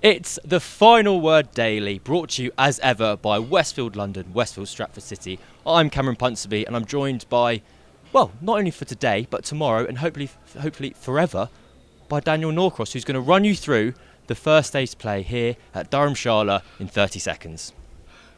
It's the Final Word Daily, brought to you as ever by Westfield London, Westfield Stratford City. I'm Cameron Punsonby, and I'm joined by, well, not only for today, but tomorrow, and hopefully forever, by Daniel Norcross, who's going to run you through the first day's play here at Dharamsala in 30 seconds.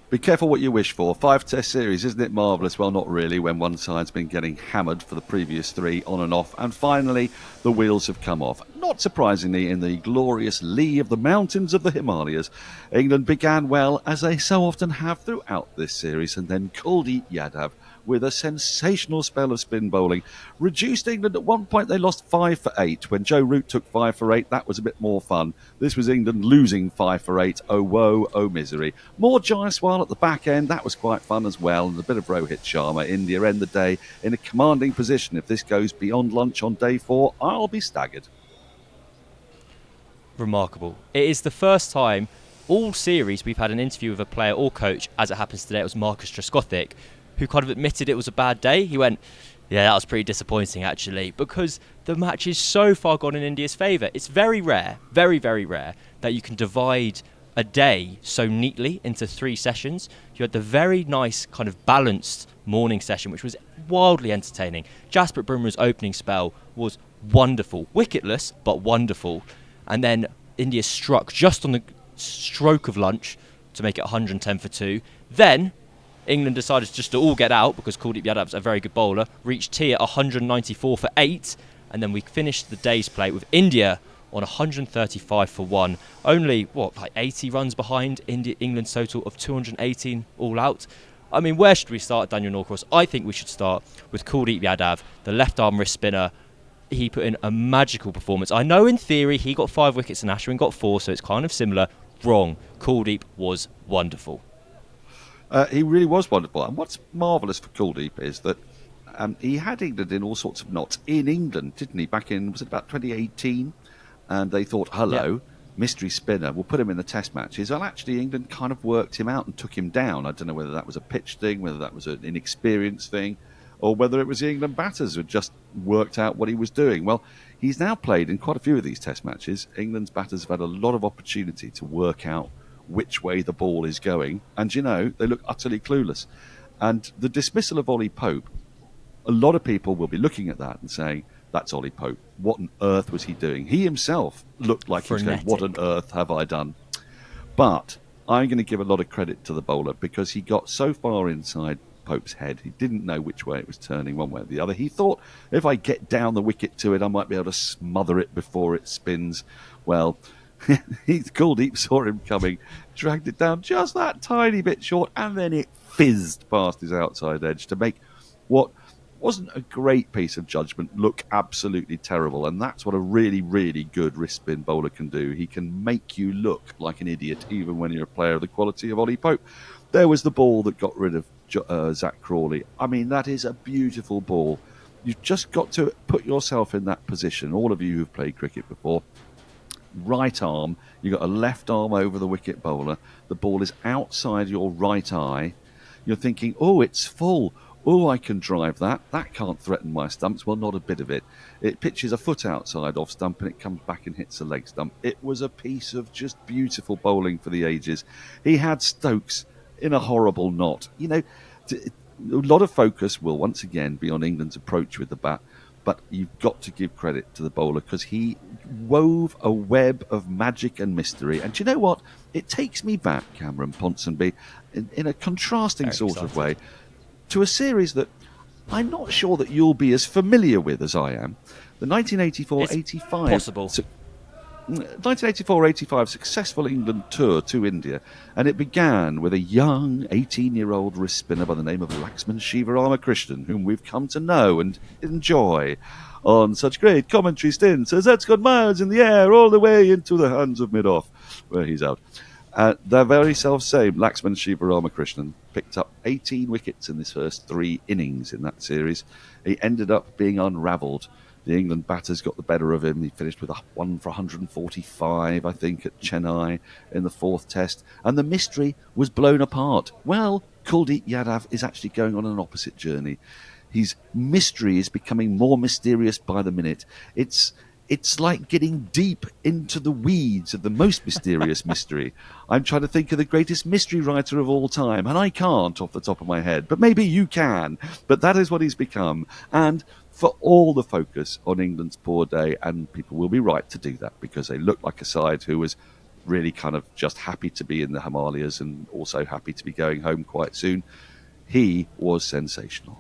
Be careful what you wish for. 5-test series, isn't it marvellous? Well, not really, when one side's been getting hammered for the previous three on and off. And finally, the wheels have come off. Not surprisingly, in the glorious lee of the mountains of the Himalayas, England began well, as they so often have throughout this series, and then Kuldeep Yadav, with a sensational spell of spin bowling, reduced England. At one point they lost 5 for 8. When Joe Root took 5 for 8, that was a bit more fun. This was England losing 5 for 8. Oh woe, oh misery. More Jaiswal at the back end, that was quite fun as well, and a bit of Rohit Sharma. India end the day in a commanding position. If this goes beyond lunch on day 4, I'll be staggered. Remarkable. It is the first time all series we've had an interview with a player or coach. As it happens today, it was Marcus Trescothick, who kind of admitted it was a bad day. He went, yeah, that was pretty disappointing actually, because the match is so far gone in India's favour. It's very rare, very, very rare, that you can divide a day so neatly into 3 sessions. You had the very nice kind of balanced morning session, which was wildly entertaining. Jasprit Bumrah's opening spell was wonderful, wicketless, but wonderful. And then India struck just on the stroke of lunch to make it 110 for 2. Then England decided just to all get out because Kuldeep Yadav's a very good bowler, reached tea at 194 for 8, and then we finished the day's play with India on 135 for 1. Only, 80 runs behind England's total of 218 all out. I mean, where should we start, Daniel Norcross? I think we should start with Kuldeep Yadav, the left-arm wrist spinner. He put in a magical performance. I know in theory he got 5 wickets and Ashwin got 4, so it's kind of similar. Wrong. Kuldeep was wonderful. He really was wonderful. And what's marvellous for Kuldeep is that he had England in all sorts of knots in England, didn't he? Back in, was it about 2018? And they thought, mystery spinner, we'll put him in the test matches. Well, actually, England kind of worked him out and took him down. I don't know whether that was a pitch thing, whether that was an inexperienced thing, or whether it was the England batters who had just worked out what he was doing. Well, he's now played in quite a few of these test matches. England's batters have had a lot of opportunity to work out which way the ball is going, and they look utterly clueless. And the dismissal of Ollie Pope, a lot of people will be looking at that and saying, that's Ollie Pope, what on earth was he doing? He himself looked like he was going, what on earth have I done? But I'm going to give a lot of credit to the bowler, because he got so far inside Pope's head, he didn't know which way it was turning, one way or the other. He thought, if I get down the wicket to it, I might be able to smother it before it spins. Well, Kuldeep saw him coming, dragged it down just that tiny bit short, and then it fizzed past his outside edge to make what wasn't a great piece of judgment look absolutely terrible. And that's what a really, really good wrist spin bowler can do. He can make you look like an idiot, even when you're a player of the quality of Ollie Pope. There was the ball that got rid of Zach Crawley. I mean, that is a beautiful ball. You've just got to put yourself in that position, all of you who've played cricket before. Right arm, you've got a left arm over the wicket bowler, the ball is outside your right eye, you're thinking, oh, it's full, oh, I can drive that can't threaten my stumps. Well, not a bit of it. It pitches a foot outside off stump and it comes back and hits a leg stump. It was a piece of just beautiful bowling for the ages. He had Stokes in a horrible knot. A lot of focus will once again be on England's approach with the bat, but you've got to give credit to the bowler, because he wove a web of magic and mystery. And do you know what? It takes me back, Cameron Ponsonby, in a contrasting sort of way, to a series that I'm not sure that you'll be as familiar with as I am. The 1984-85... possible. 1984-85 successful England tour to India, and it began with a young 18-year-old wrist spinner by the name of Laxman Shivaramakrishnan, whom we've come to know and enjoy on such great commentary stints as That's Got Miles in the Air all the way into the hands of mid-off, where he's out. The very self-same Laxman Shivaramakrishnan picked up 18 wickets in his first 3 innings in that series. He ended up being unravelled. The England batters got the better of him. He finished with a 1 for 145, I think, at Chennai in the 4th test. And the mystery was blown apart. Well, Kuldeep Yadav is actually going on an opposite journey. His mystery is becoming more mysterious by the minute. It's it's like getting deep into the weeds of the most mysterious mystery. I'm trying to think of the greatest mystery writer of all time, and I can't off the top of my head, but maybe you can. But that is what he's become. And for all the focus on England's poor day, and people will be right to do that because they look like a side who was really kind of just happy to be in the Himalayas and also happy to be going home quite soon, he was sensational.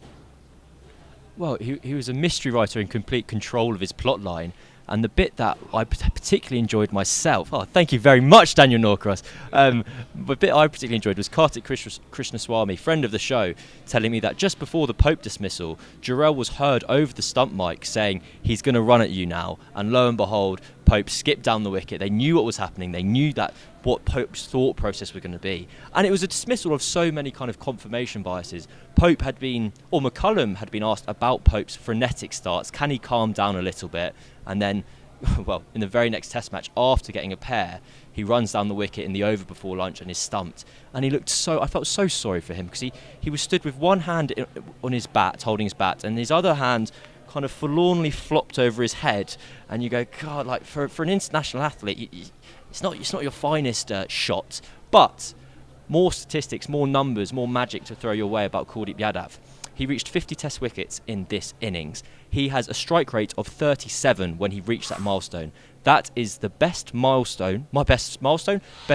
Well, he was a mystery writer in complete control of his plotline. And the bit that I particularly enjoyed myself, thank you very much, Daniel Norcross. The bit I particularly enjoyed was Kartik Krishnaswamy, friend of the show, telling me that just before the Pope dismissal, Jarrell was heard over the stump mic saying he's going to run at you now. And lo and behold, Pope skipped down the wicket. They knew what was happening. They knew that what Pope's thought process was going to be. And it was a dismissal of so many kind of confirmation biases. McCullum had been asked about Pope's frenetic starts. Can he calm down a little bit? And then, well, in the very next test match, after getting a pair, he runs down the wicket in the over before lunch and is stumped. And he looked I felt so sorry for him because he was stood with one hand on his bat, holding his bat, and his other hand kind of forlornly flopped over his head. And you go, God, like for an international athlete, it's not your finest shot. But more statistics, more numbers, more magic to throw your way about Kuldeep Yadav. He reached 50 test wickets in this innings. He has a strike rate of 37 when he reached that milestone. That is the best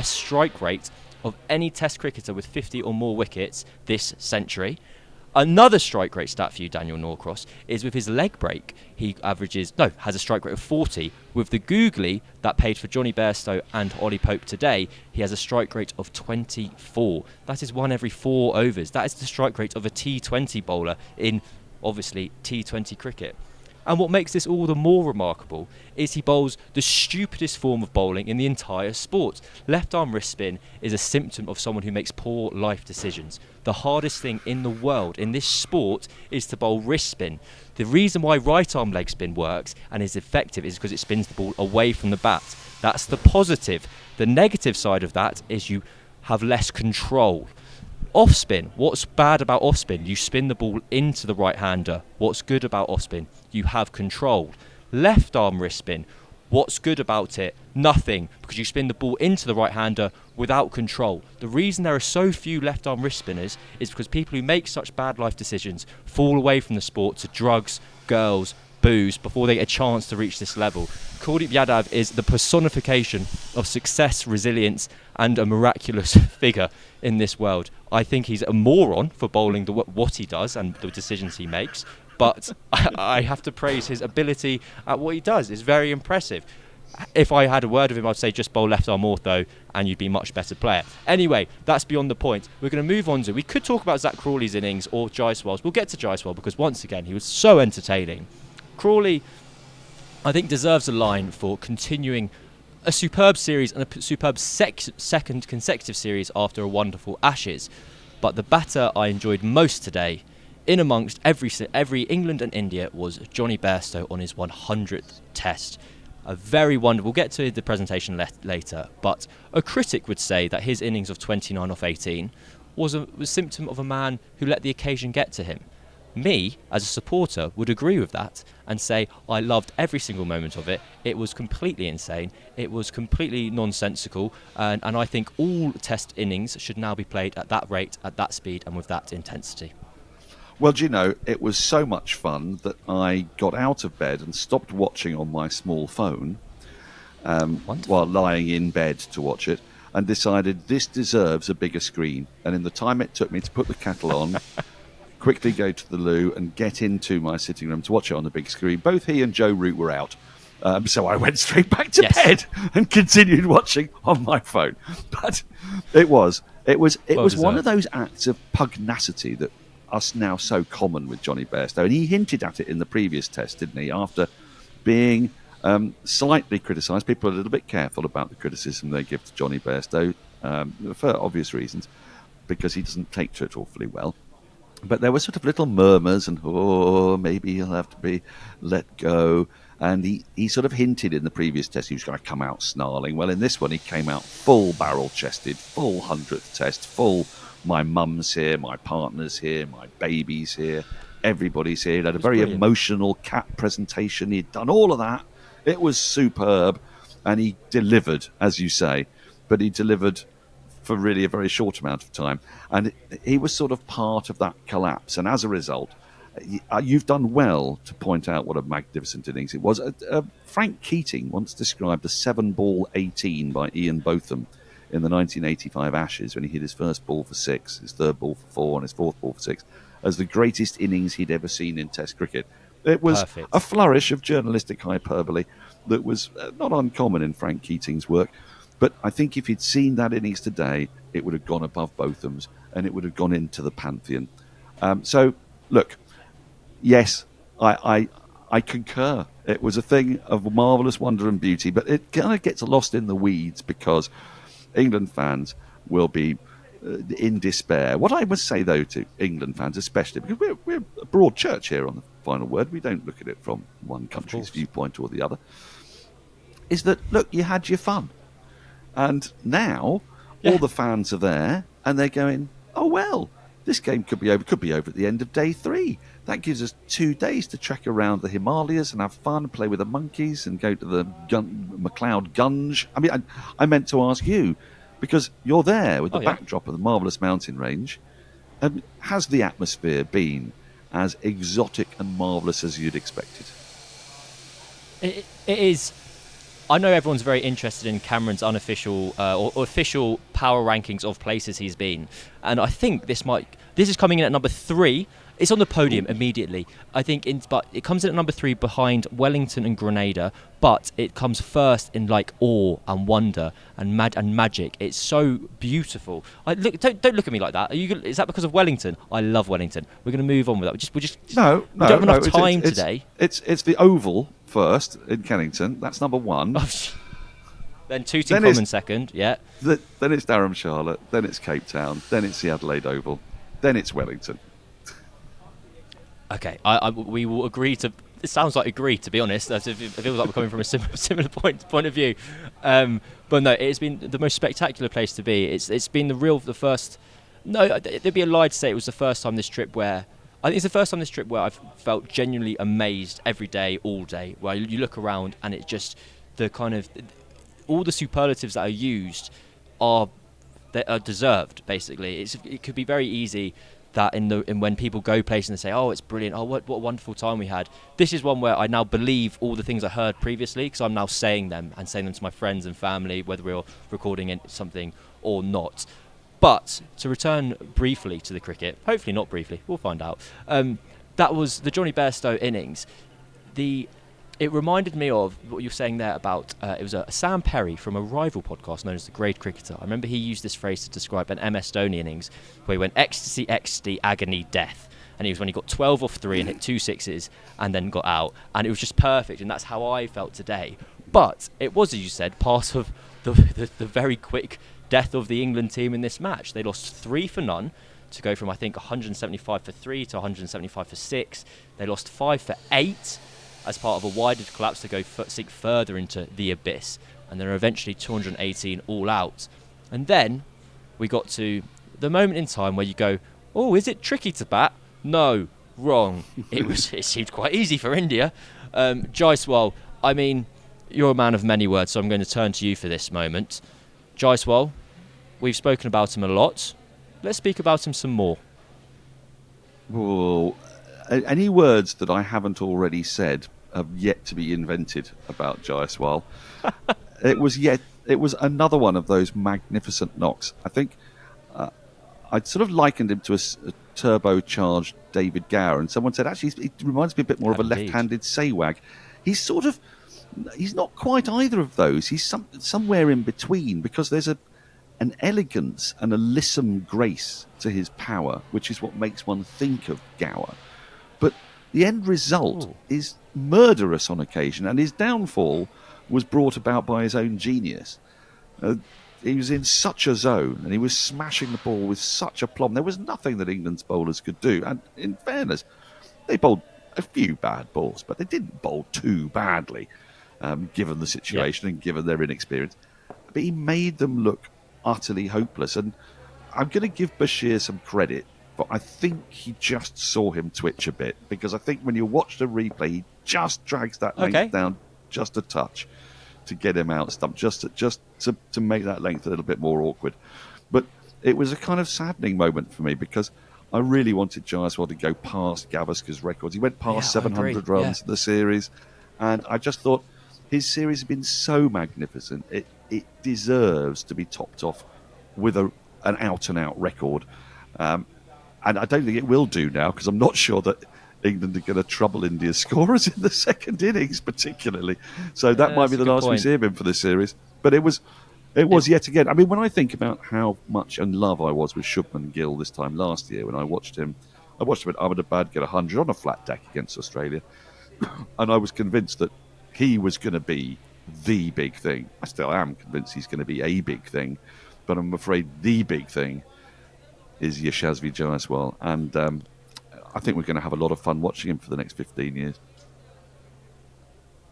strike rate of any test cricketer with 50 or more wickets this century. Another strike rate stat for you, Daniel Norcross, is with his leg break. He has a strike rate of 40. With the googly that paid for Jonny Bairstow and Ollie Pope today, he has a strike rate of 24. That is 1 every 4 overs. That is the strike rate of a T20 bowler in, obviously, T20 cricket. And what makes this all the more remarkable is he bowls the stupidest form of bowling in the entire sport. Left arm wrist spin is a symptom of someone who makes poor life decisions. The hardest thing in the world in this sport is to bowl wrist spin. The reason why right arm leg spin works and is effective is because it spins the ball away from the bat. That's the positive. The negative side of that is you have less control. Off spin. What's bad about off spin? You spin the ball into the right hander. What's good about off spin? You have control. Left arm wrist spin. What's good about it? Nothing, because you spin the ball into the right hander without control. The reason there are so few left arm wrist spinners is because people who make such bad life decisions fall away from the sport to drugs, girls, booze before they get a chance to reach this level. Kuldeep Yadav is the personification of success, resilience, and a miraculous figure in this world. I think he's a moron for bowling what he does and the decisions he makes, but I have to praise his ability at what he does. It's very impressive. If I had a word with him, I'd say just bowl left arm ortho and you'd be a much better player. Anyway, that's beyond the point. We're going to move on to, we could talk about Zach Crawley's innings or Jaiswal's. We'll get to Jaiswal because once again, he was so entertaining. Crawley, I think, deserves a line for continuing a superb series and a superb second consecutive series after a wonderful Ashes. But the batter I enjoyed most today, in amongst every England and India, was Jonny Bairstow on his 100th test. A very wonderful, we'll get to the presentation later, but a critic would say that his innings of 29 off 18 was a symptom of a man who let the occasion get to him. Me, as a supporter, would agree with that and say I loved every single moment of it. It was completely insane. It was completely nonsensical. And I think all test innings should now be played at that rate, at that speed, and with that intensity. Well, do you know, it was so much fun that I got out of bed and stopped watching on my small phone while lying in bed to watch it, and decided this deserves a bigger screen. And in the time it took me to put the kettle on, quickly go to the loo and get into my sitting room to watch it on the big screen, both he and Joe Root were out. So I went straight back to bed and continued watching on my phone. But it was one of those acts of pugnacity that us now so common with Jonny Bairstow. And he hinted at it in the previous test, didn't he? After being slightly criticised, people are a little bit careful about the criticism they give to Jonny Bairstow for obvious reasons, because he doesn't take to it awfully well. But there were sort of little murmurs and, maybe he'll have to be let go. And he sort of hinted in the previous test he was going to come out snarling. Well, in this one, he came out full barrel-chested, full 100th test, full my mum's here, my partner's here, my baby's here, everybody's here. He had a very emotional cat presentation. He'd done all of that It was superb, and he delivered, as you say, but he delivered for really a very short amount of time. And he was sort of part of that collapse. And as a result, you've done well to point out what a magnificent innings it was. Frank Keating once described the 7-ball 18 by Ian Botham in the 1985 Ashes when he hit his first ball for 6, his third ball for 4, and his fourth ball for 6, as the greatest innings he'd ever seen in Test cricket. It was Perfect. a flourish of journalistic hyperbole that was not uncommon in Frank Keating's work. But I think if he'd seen that innings today, it would have gone above Botham's and it would have gone into the pantheon. So, look, yes, I concur. It was a thing of marvellous wonder and beauty, but it kind of gets lost in the weeds because England fans will be in despair. What I must say, though, to England fans especially, because we're a broad church here on the Final Word, we don't look at it from one country's viewpoint or the other, is that, look, you had your fun. And now all the fans are there and they're going, oh, well, this game could be over at the end of day 3. That gives us 2 days to trek around the Himalayas and have fun, play with the monkeys and go to the MacLeod Gunge. I mean, I meant to ask you, because you're there with the backdrop of the marvellous mountain range. Has the atmosphere been as exotic and marvellous as you'd expected? It is. I know everyone's very interested in Cameron's unofficial or official power rankings of places he's been, and I think this is coming in at number 3. It's on the podium immediately. I think, but it comes in at number 3 behind Wellington and Grenada, but it comes first in like awe and wonder and magic. It's so beautiful. Don't look at me like that. Is that because of Wellington? I love Wellington. We're going to move on with that. We don't have enough time today. It's the Oval first in Kennington. That's number 1. Then Tooting second. Yeah. Then it's Dharamsala. Then it's Cape Town. Then it's the Adelaide Oval. Then it's Wellington. Okay, we will agree to. It sounds like agree, to be honest. It feels like we're coming from a similar point of view. But no, it's been the most spectacular place to be. It's been the first. No, there'd be a lie to say it was the first time this trip where. I think it's the first time this trip where I've felt genuinely amazed every day, all day. Where you look around and it's just the kind of all the superlatives that are used are deserved. Basically, it could be very easy that in when people go places and they say, oh, it's brilliant, oh, what a wonderful time we had. This is one where I now believe all the things I heard previously because I'm now saying them to my friends and family, whether we're recording something or not. But to return briefly to the cricket, hopefully not briefly, we'll find out. That was the Jonny Bairstow innings. It reminded me of what you were saying there about it was a Sam Perry from a rival podcast known as The Great Cricketer. I remember he used this phrase to describe an MS Dhoni innings where he went ecstasy, agony, death. And it was when he got 12 off 3 and hit 2 sixes and then got out. And it was just perfect. And that's how I felt today. But it was, as you said, part of the very quick death of the England team in this match. They lost 3 for none to go from, I think, 175 for 3 to 175 for 6. They lost 5 for 8. As part of a wider collapse to go sink further into the abyss. And then eventually 218 all out. And then we got to the moment in time where you go, oh, is it tricky to bat? No, wrong. It seemed quite easy for India. Jaiswal, I mean, you're a man of many words, so I'm going to turn to you for this moment. Jaiswal, we've spoken about him a lot. Let's speak about him some more. Whoa. Any words that I haven't already said have yet to be invented about Jaiswal. It was another one of those magnificent knocks. I think I'd sort of likened him to a turbocharged David Gower, and someone said actually he reminds me a bit more of a left-handed Sehwag. He's not quite either of those. He's somewhere in between because there's an elegance and a lissom grace to his power, which is what makes one think of Gower. But the end result is murderous on occasion, and his downfall was brought about by his own genius. He was in such a zone, and he was smashing the ball with such aplomb. There was nothing that England's bowlers could do. And in fairness, they bowled a few bad balls, but they didn't bowl too badly, given the situation and given their inexperience. But he made them look utterly hopeless. And I'm going to give Bashir some credit. But I think he just saw him twitch a bit, because I think when you watch the replay, he just drags that length down just a touch to get him out stumped, just to make that length a little bit more awkward. But it was a kind of saddening moment for me because I really wanted Jaiswal to go past Gavaskar's records. He went past 700 runs in the series, and I just thought his series has been so magnificent. It deserves to be topped off with an out-and-out record. And I don't think it will do now because I'm not sure that England are going to trouble India's scorers in the second innings, particularly. So that might be the last we see of him for this series. But it was yet again. I mean, when I think about how much in love I was with Shubman Gill this time last year, when I watched him at Ahmedabad get 100 on a flat deck against Australia, and I was convinced that he was going to be the big thing. I still am convinced he's going to be a big thing, but I'm afraid the big thing is Yashasvi Jaiswal, and I think we're going to have a lot of fun watching him for the next 15 years.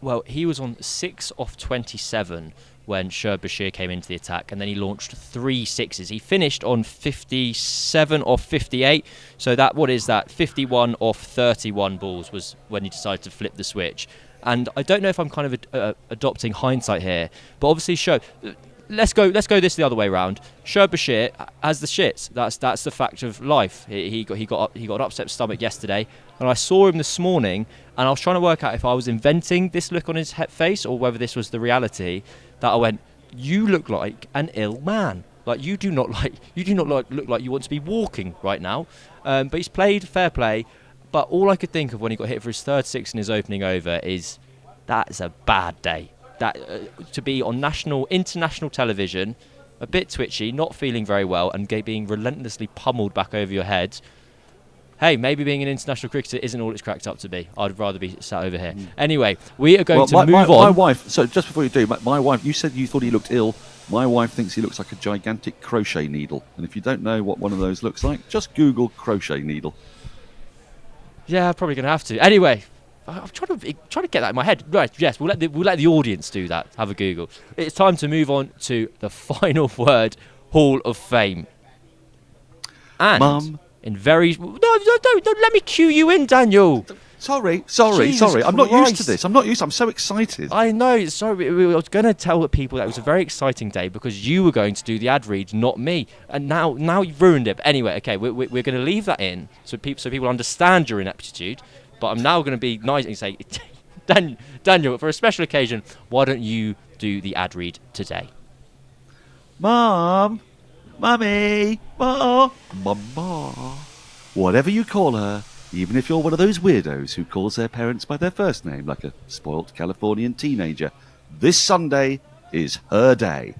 Well, he was on 6 off 27 when Bashir came into the attack, and then he launched 3 sixes. He finished on 57 off 58, so what is that? 51 off 31 balls was when he decided to flip the switch. And I don't know if I'm kind of adopting hindsight here, but obviously Let's go this the other way around. Bashir has the shits. That's the fact of life. He got an upset stomach yesterday, and I saw him this morning, and I was trying to work out if I was inventing this look on his face or whether this was the reality. That I went, you look like an ill man. Like you do not look like you want to be walking right now. But he's played fair play. But all I could think of when he got hit for his third six in his opening over is that's a bad day. That to be on international television, a bit twitchy, not feeling very well, and being relentlessly pummeled back over your head. Hey, maybe being an international cricketer isn't all it's cracked up to be. I'd rather be sat over here. Anyway, we are going to move on. My wife. So just before you do, my wife. You said you thought he looked ill. My wife thinks he looks like a gigantic crochet needle. And if you don't know what one of those looks like, just Google crochet needle. Yeah, I'm probably going to have to. Anyway. I'm trying to get that in my head. Right, yes, we'll let the audience do that. Have a Google. It's time to move on to the final word, Hall of Fame. And Mum. No, don't let me cue you in, Daniel. Sorry. Jesus I'm not used to Christ. this. I'm so excited. I know. Sorry, we were going to tell the people that it was a very exciting day because you were going to do the ad read, not me. And now you've ruined it. But anyway, okay, we're going to leave that in so people understand your ineptitude. But I'm now going to be nice and say, Daniel, for a special occasion, why don't you do the ad read today? Mum, Mummy, Mama, whatever you call her, even if you're one of those weirdos who calls their parents by their first name like a spoilt Californian teenager, this Sunday is her day.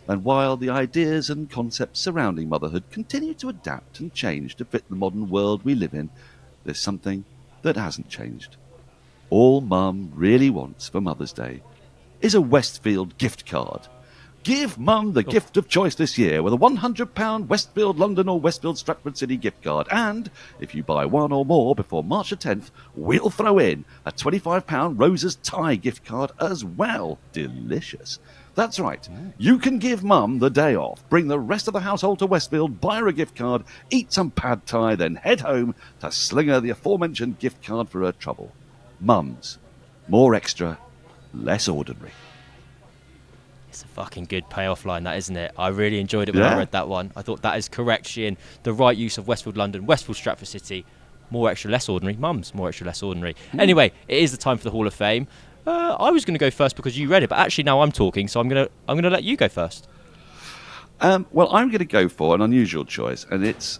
And while the ideas and concepts surrounding motherhood continue to adapt and change to fit the modern world we live in, there's something that hasn't changed. All Mum really wants for Mother's Day is a Westfield gift card. Give Mum the gift of choice this year with a £100 Westfield London or Westfield Stratford City gift card. And if you buy one or more before March the 10th, we'll throw in a £25 Rosa's Thai gift card as well. Delicious. That's right. You can give Mum the day off, bring the rest of the household to Westfield, buy her a gift card, eat some pad thai, then head home to sling her the aforementioned gift card for her trouble. Mums. More extra, less ordinary. It's a fucking good payoff line, that, isn't it? I really enjoyed it when I read that one. I thought that is correct, Sheehan. The right use of Westfield London, Westfield Stratford City. More extra, less ordinary. Mums, more extra, less ordinary. Anyway, it is the time for the Hall of Fame. I was going to go first because you read it, but actually now I'm talking, so I'm going to let you go first. Well, I'm going to go for an unusual choice, and it's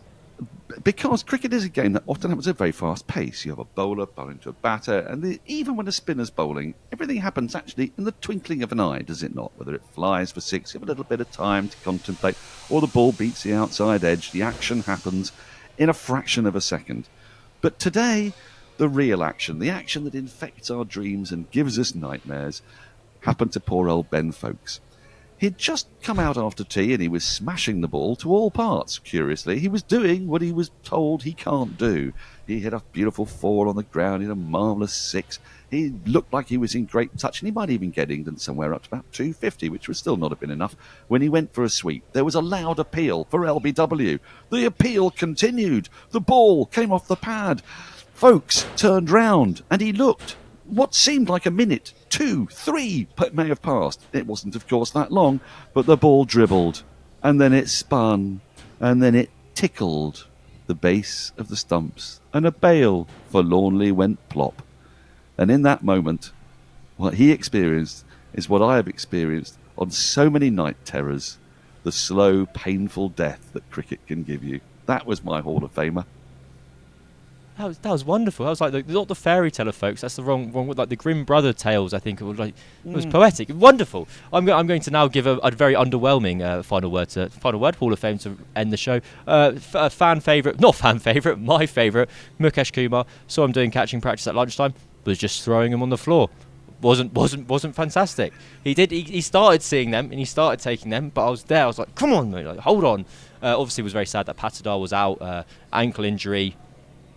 because cricket is a game that often happens at a very fast pace. You have a bowler bowling to a batter, and even when a spinner's bowling, everything happens actually in the twinkling of an eye, does it not? Whether it flies for six, you have a little bit of time to contemplate, or the ball beats the outside edge, the action happens in a fraction of a second. But today, the real action, the action that infects our dreams and gives us nightmares, happened to poor old Ben Folkes. He'd just come out after tea and he was smashing the ball to all parts, curiously. He was doing what he was told he can't do. He hit a beautiful four on the ground, he had a marvellous six. He looked like he was in great touch, and he might even get England somewhere up to about 250, which would still not have been enough. When he went for a sweep, there was a loud appeal for LBW. The appeal continued. The ball came off the pad. Folkes turned round and he looked what seemed like a minute, 2, 3 may have passed. It wasn't, of course, that long, but the ball dribbled, and then it spun, and then it tickled the base of the stumps, and a bail forlornly went plop. And in that moment, what he experienced is what I have experienced on so many night terrors, the slow, painful death that cricket can give you. That was my Hall of Famer. That was wonderful. That was like not the fairy tale of folks. That's the wrong like the Grimm brother tales. I think it was like it was poetic, wonderful. I'm going to now give a very underwhelming final word Hall of Fame to end the show. My favourite, Mukesh Kumar. Saw him doing catching practice at lunchtime. Was just throwing them on the floor. Wasn't fantastic. He started seeing them and he started taking them, but I was there. I was like, come on, mate, like, hold on. Obviously, was very sad that Patidar was out, ankle injury.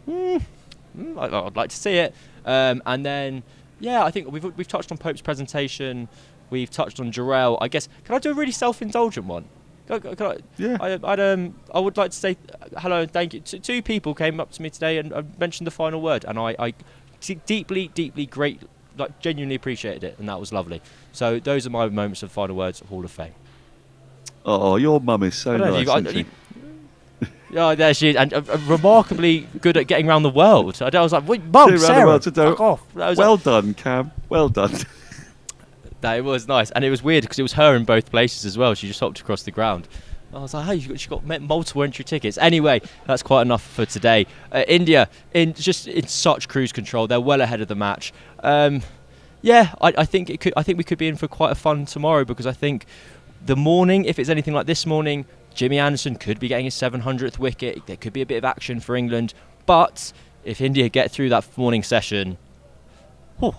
I'd like to see it. And then, yeah, I think we've touched on Pope's presentation. We've touched on Jarrell. I guess, can I do a really self-indulgent one? Can I, Yeah. I would like to say hello and thank you. Two people came up to me today and mentioned the final word, and I deeply great, like genuinely appreciated it, and that was lovely. So those are my moments of final words Hall of Fame. Oh, your mum is so nice, isn't she? Yeah, there she is, and remarkably good at getting around the world. I was like, wait, Mum, Sarah, fuck off. Well done, Cam. Well done. It was nice, and it was weird because it was her in both places as well. She just hopped across the ground. I was like, hey, she got multiple entry tickets. Anyway, that's quite enough for today. India in such cruise control. They're well ahead of the match. Yeah, I think it could. I think we could be in for quite a fun tomorrow, because I think the morning, if it's anything like this morning, Jimmy Anderson could be getting his 700th wicket. There could be a bit of action for England. But if India get through that morning session, it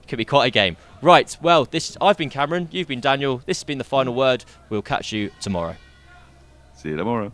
could be quite a game. Right, well, I've been Cameron, you've been Daniel. This has been The Final Word. We'll catch you tomorrow. See you tomorrow.